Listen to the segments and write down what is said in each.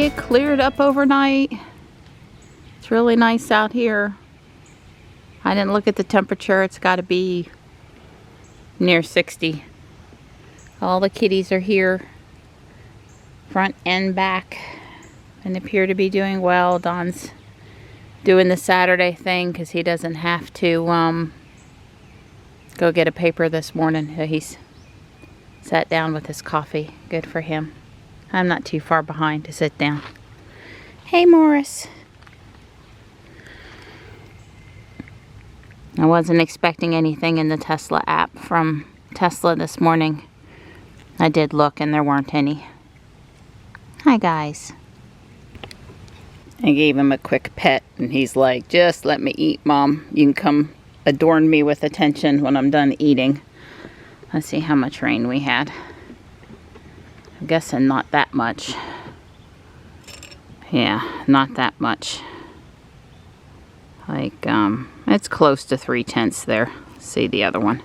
it cleared up overnight. It's really nice out here. I didn't look at the temperature. It's got to be near 60. All the kitties are here, front and back, and appear to be doing well. Don's doing the Saturday thing because he doesn't have to go get a paper this morning. He's sat down with his coffee. Good for him. I'm not too far behind to sit down. Hey, Morris. I wasn't expecting anything in the Tesla app from Tesla this morning. I did look and there weren't any. Hi, guys. I gave him a quick pet and he's like, just let me eat, Mom. You can come adorn me with attention when I'm done eating. Let's see how much rain we had. I'm guessing not that much. Yeah, not that much. Like, it's close to 3/10 there. See the other one.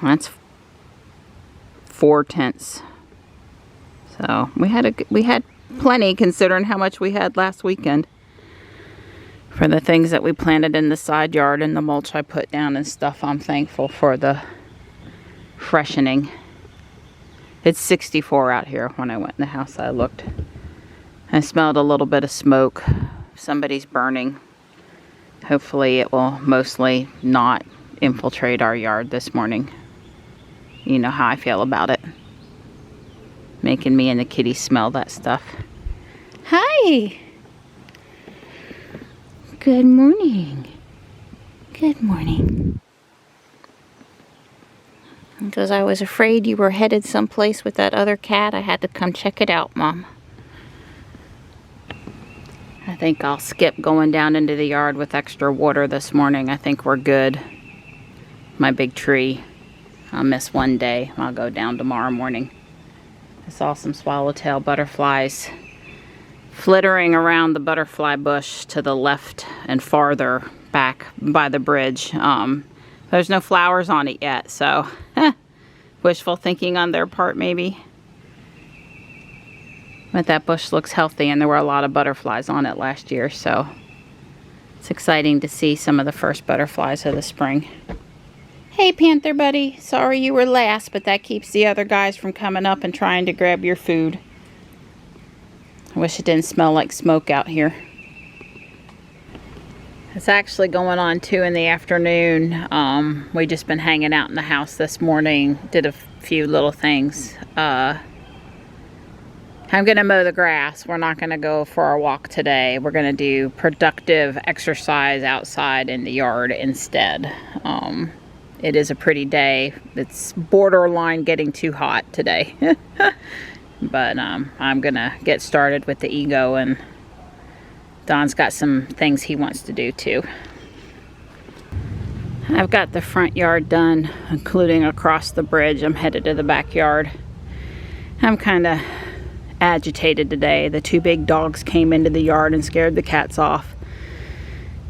That's 4/10. So we had plenty considering how much we had last weekend for the things that we planted in the side yard and the mulch I put down and stuff. I'm thankful for the freshening. It's 64 out here. When I went in the house, I looked. I smelled a little bit of smoke. Somebody's burning. Hopefully it will mostly not infiltrate our yard this morning. You know how I feel about it. Making me and the kitty smell that stuff. Hi! Good morning. Good morning. Because I was afraid you were headed someplace with that other cat, I had to come check it out, Mom. I think I'll skip going down into the yard with extra water this morning. I think we're good. My big tree. I'll miss one day. I'll go down tomorrow morning. I saw some swallowtail butterflies flittering around the butterfly bush to the left and farther back by the bridge. There's no flowers on it yet, so wishful thinking on their part maybe. But that bush looks healthy and there were a lot of butterflies on it last year, so it's exciting to see some of the first butterflies of the spring. Hey, Panther buddy, sorry you were last, but that keeps the other guys from coming up and trying to grab your food. I wish it didn't smell like smoke out here. It's actually going on 2 in the afternoon. We just been hanging out in the house this morning. Did a few little things. I'm gonna mow the grass. We're not gonna go for our walk today. We're gonna do productive exercise outside in the yard instead. It is a pretty day. It's borderline getting too hot today. But I'm gonna get started with the ego, and Don's got some things he wants to do too. I've got the front yard done, including across the bridge. I'm headed to the backyard. I'm kind of agitated today. The 2 big dogs came into the yard and scared the cats off.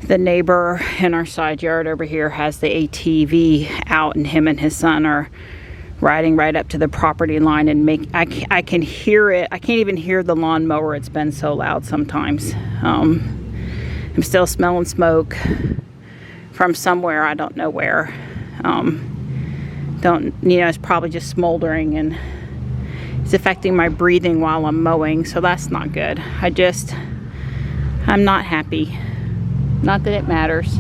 The neighbor in our side yard over here has the ATV out, and him and his son are riding right up to the property line and I can hear it. I can't even hear the lawnmower. It's been so loud sometimes. I'm still smelling smoke from somewhere. I don't know where. It's probably just smoldering, and it's affecting my breathing while I'm mowing, so that's not good. I'm not happy. Not that it matters.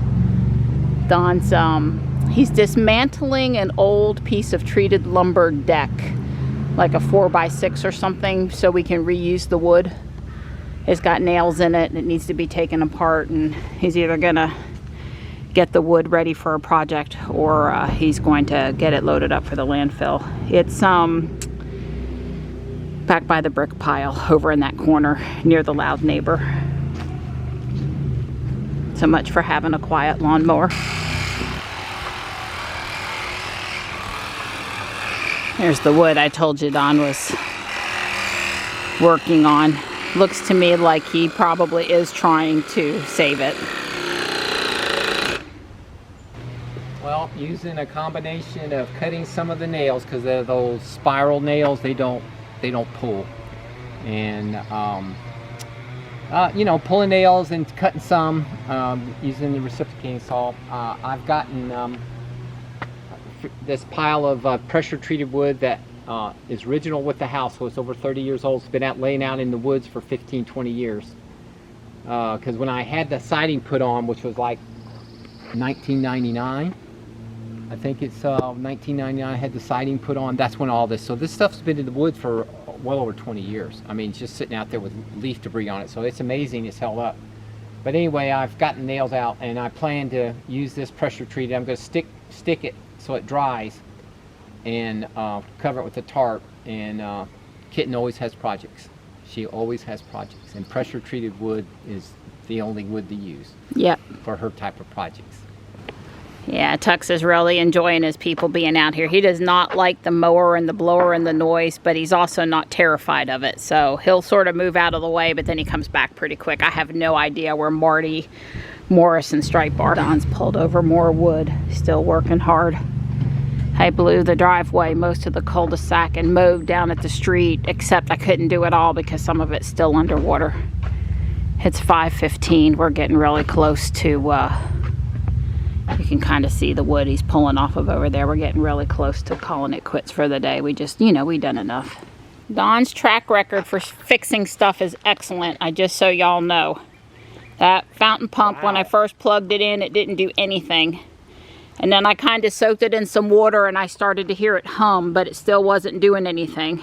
Don's, he's dismantling an old piece of treated lumber deck, like a 4x6 or something, so we can reuse the wood. It's got nails in it and it needs to be taken apart, and he's either gonna get the wood ready for a project or he's going to get it loaded up for the landfill. It's back by the brick pile over in that corner near the loud neighbor. So much for having a quiet lawnmower. There's the wood I told you Don was working on. Looks to me like he probably is trying to save it. Well, using a combination of cutting some of the nails, because they're those spiral nails, they don't pull, and you know, pulling nails and cutting some, using the reciprocating saw. I've gotten this pile of pressure treated wood that is original with the house, so it's over 30 years old. It's been laying out in the woods for 15-20 years. Because when I had the siding put on, which was like 1999, I think it's 1999, I had the siding put on. That's when all this, so this stuff's been in the wood for well over 20 years. I mean, it's just sitting out there with leaf debris on it, so it's amazing it's held up. But anyway, I've gotten nails out, and I plan to use this pressure treated. I'm going to stick it so it dries, and cover it with a tarp. And Kitten always has projects. She always has projects, and pressure treated wood is the only wood to use. Yep. For her type of projects. Yeah, Tux is really enjoying his people being out here. He does not like the mower and the blower and the noise, but he's also not terrified of it. So he'll sort of move out of the way, but then he comes back pretty quick. I have no idea where Marty, Morris, and Stripe are. Don's pulled over more wood, still working hard. I blew the driveway, most of the cul-de-sac, and mowed down at the street, except I couldn't do it all because some of it's still underwater. It's 5:15. We're getting really close to... you can kind of see the wood he's pulling off of over there. We're getting really close to calling it quits for the day. We just, you know, we done enough. Don's track record for fixing stuff is excellent. Just so y'all know. That fountain pump, when I first plugged it in, it didn't do anything. And then I kind of soaked it in some water and I started to hear it hum, but it still wasn't doing anything.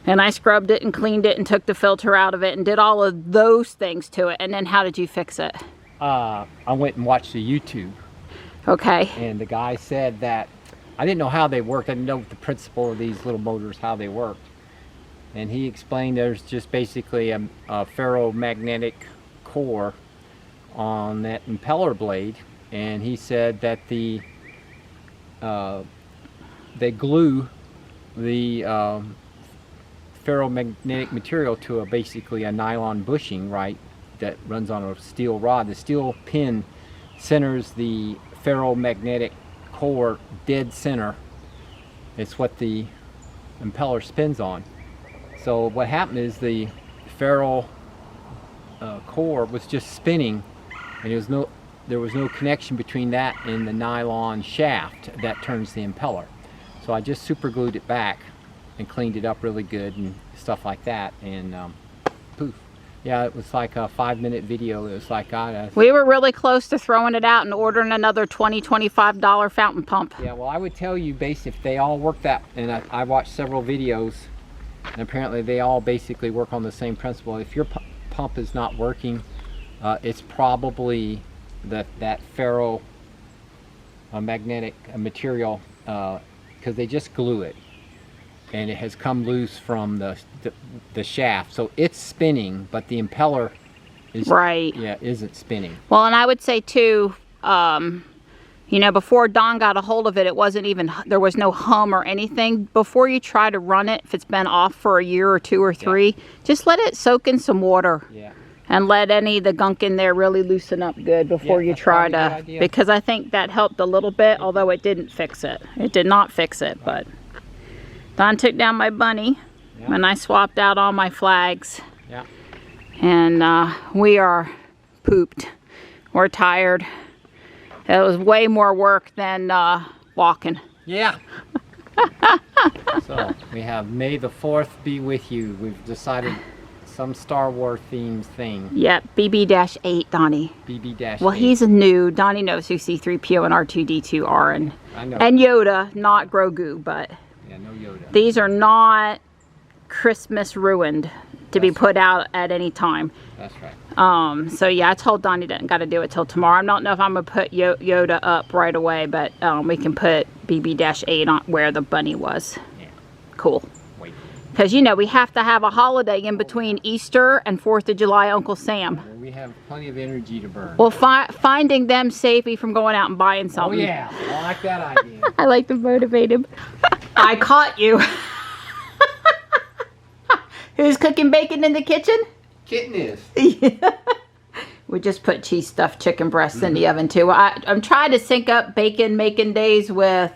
And I scrubbed it and cleaned it and took the filter out of it and did all of those things to it. And then how did you fix it? I went and watched the YouTube. Okay. And the guy said that, I didn't know how they worked. I didn't know the principle of these little motors, how they worked. And he explained there's just basically a ferromagnetic core on that impeller blade. And he said that they glue the ferromagnetic material to basically a nylon bushing, right, that runs on a steel rod. The steel pin centers the ferromagnetic core dead center. It's what the impeller spins on. So what happened is the ferro core was just spinning, and there was no connection between that and the nylon shaft that turns the impeller. So I just super glued it back and cleaned it up really good and stuff like that, and poof. Yeah, it was like a 5-minute video. It was like, God. We were really close to throwing it out and ordering another $20–25 fountain pump. Yeah, well, I would tell you, if they all work that, and I watched several videos, and apparently they all basically work on the same principle. If your pump is not working, it's probably that ferro magnetic material, because they just glue it. And it has come loose from the shaft, so it's spinning, but the impeller is isn't spinning. Well, and I would say too, you know, before Don got a hold of it, it wasn't even, there was no hum or anything. Before you try to run it, if it's been off for a year or 2 or 3, just let it soak in some water. Yeah. And let any of the gunk in there really loosen up good before you try to, because I think that helped a little bit, although it didn't fix it. It did not fix it, but. Don took down my bunny, and I swapped out all my flags. Yeah. And we are pooped. We're tired. It was way more work than walking. Yeah. So we have May the 4th be with you. We've decided some Star Wars themed thing. Yep, BB-8, Donnie. BB-8. Well, he's new. Donnie knows who C-3PO and R2-D2 are, and I know. And Yoda, not Grogu, but. Yeah, no Yoda. These are not Christmas ruined to be put out at any time. That's right. So yeah, I told Donnie doesn't got to do it till tomorrow. I don't know if I'm gonna put Yoda up right away, but we can put BB-8 on where the bunny was. Yeah. Cool. Because you know we have to have a holiday in between Easter and 4th of July, Uncle Sam. Well, we have plenty of energy to burn. Well, finding them saved me from going out and buying something. Oh yeah, I like that idea. I like to motivate him. I caught you. Who's cooking bacon in the kitchen? Kitten is. We just put cheese stuffed chicken breasts in the oven too. I'm trying to sync up bacon making days with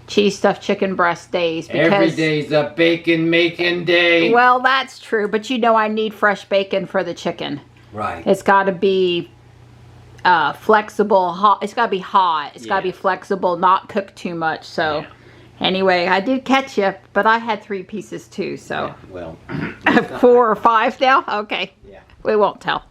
cheese stuffed chicken breast days. Because, every day's a bacon making day. Well, that's true, but you know I need fresh bacon for the chicken. Right. It's got to be flexible, hot. It's got to be hot. It's got to be flexible, not cooked too much. So anyway, I did catch you, but I had 3 pieces too. So well, 4 or 5 now. Okay. Yeah. We won't tell.